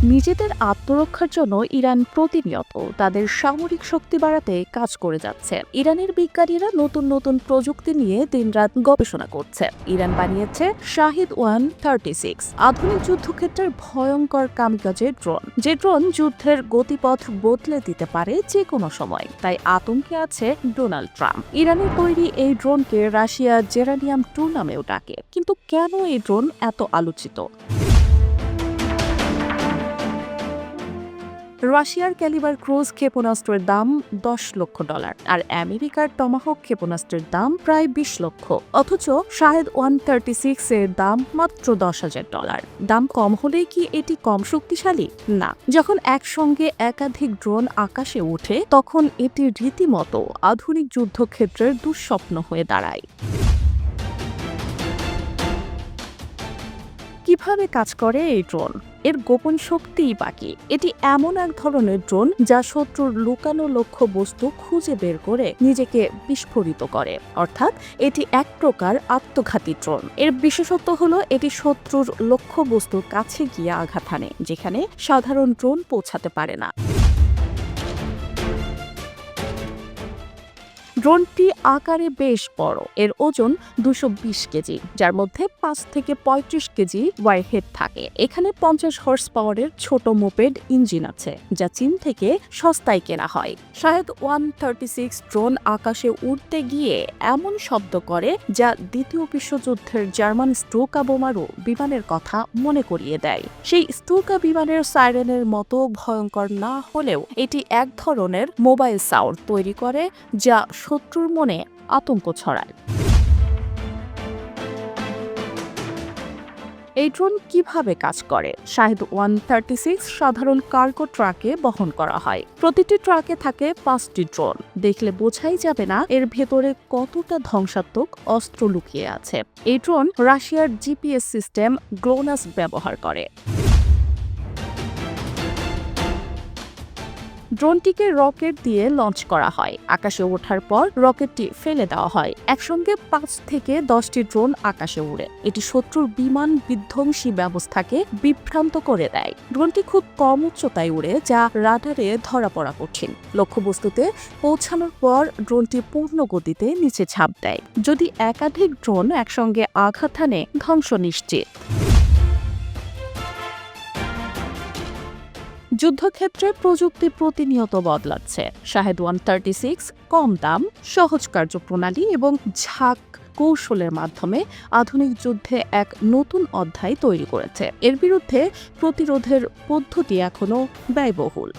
নিজেদের আত্মরক্ষার জন্য ইরান প্রতিনিয়ত তাদের সামরিক শক্তি বাড়াতে কাজ করে যাচ্ছে। ইরানের বিজ্ঞানীরা নতুন নতুন প্রযুক্তি নিয়ে দিনরাত গবেষণা করছে। ইরান বানিয়েছে শাহিদ-136 আধুনিক যুদ্ধক্ষেত্রের ভয়ঙ্কর কামিকাজে ড্রোন, যে ড্রোন যুদ্ধের গতিপথ বদলে দিতে পারে যে কোনো সময়। তাই আতঙ্কে আছে ডোনাল্ড ট্রাম্প। ইরানের তৈরি এই ড্রোনকে রাশিয়া জেরানিয়াম 2 নামেও ডাকে। কিন্তু কেন এই ড্রোন এত আলোচিত? রাশিয়ার ক্যালিবার ক্রুজ ক্ষেপণাস্ত্রের দাম $10 লক্ষ আর আমেরিকার টমাহক ক্ষেপণাস্ত্রের দাম প্রায় 20 লক্ষ। অথচ শাহেদ-136 এর দাম মাত্র $10,000। দাম কম হলেই কি এটি কম শক্তিশালী? না। যখন একসঙ্গে একাধিক ড্রোন আকাশে ওঠে তখন এটি রীতিমতো আধুনিক যুদ্ধক্ষেত্রের দুঃস্বপ্ন হয়ে দাঁড়ায়। কিভাবে কাজ করে এই ড্রোন? এর গোপন শক্তিই বাকি। এটি এমন এক ধরনের ড্রোন যা শত্রুর লুকানো লক্ষ্য বস্তু খুঁজে বের করে নিজেকে বিস্ফোরিত করে। অর্থাৎ এটি এক প্রকার আত্মঘাতী ড্রোন। এর বিশেষত্ব হলো এটি শত্রুর লক্ষ্য বস্তুর কাছে গিয়ে আঘাত হানে, যেখানে সাধারণ ড্রোন পৌঁছাতে পারে না। ড্রোনটি আকারে বেশ বড়। এর ওজন 220 কেজি, যার মধ্যে 5 থেকে 35 কেজি ওয়ারহেড থাকে। এখানে 50 হর্স পাওয়ারের ছোট মোপেড ইঞ্জিন আছে, যা চীন থেকে সস্তায় কেনা হয়। শাহেদ-136 ড্রোন আকাশে উড়তে গিয়ে এমন শব্দ করে যা দ্বিতীয় বিশ্বযুদ্ধের জার্মান স্টুকা বোমারু বিমানের কথা মনে করিয়ে দেয়। সেই স্টুকা বিমানের সাইরেনের মতো ভয়ঙ্কর না হলেও এটি এক ধরনের মোবাইল সাউন্ড তৈরি করে, যা শত্রুর মনে আতঙ্ক ছড়ায়। এই ড্রোন কিভাবে কাজ করে? শাহেদ-136 সাধারণ কার্গো ট্রাকে বহন করা হয়। প্রতিটি ট্রাকে থাকে 5টি ড্রোন। দেখলে বোঝাই যাবে না এর ভেতরে কতটা ধ্বংসাত্মক অস্ত্র লুকিয়ে আছে। এই ড্রোন রাশিয়ার জিপিএস সিস্টেম গ্লোনাস ব্যবহার করে। ড্রোনটিকে রকেট দিয়ে লঞ্চ করা হয়। আকাশে ওঠার পর রকেটটি ফেলে দেওয়া হয়। একসঙ্গে 5 থেকে 10টি ড্রোন আকাশে উড়ে। এটি শত্রুর বিমান বিধ্বংসী ব্যবস্থাকে বিভ্রান্ত করে দেয়। ড্রোনটি খুব কম উচ্চতায় উড়ে, যা রাডারে ধরা পড়া কঠিন। লক্ষ্যবস্তুতে পৌঁছানোর পর ড্রোনটি পূর্ণ গতিতে নিচে ঝাঁপ দেয়। যদি একাধিক ড্রোন একসঙ্গে আঘাত হানে, ধ্বংস নিশ্চিত। যুদ্ধক্ষেত্রে প্রযুক্তি প্রতিনিয়ত বদলাচ্ছে। শাহেদ-136 কম দাম, সহজ কার্যপ্রণালী এবং ঝাঁক কৌশলের মাধ্যমে আধুনিক যুদ্ধে এক নতুন অধ্যায় তৈরি করেছে। এর বিরুদ্ধে প্রতিরোধের পদ্ধতি এখনও ব্যয়বহুল।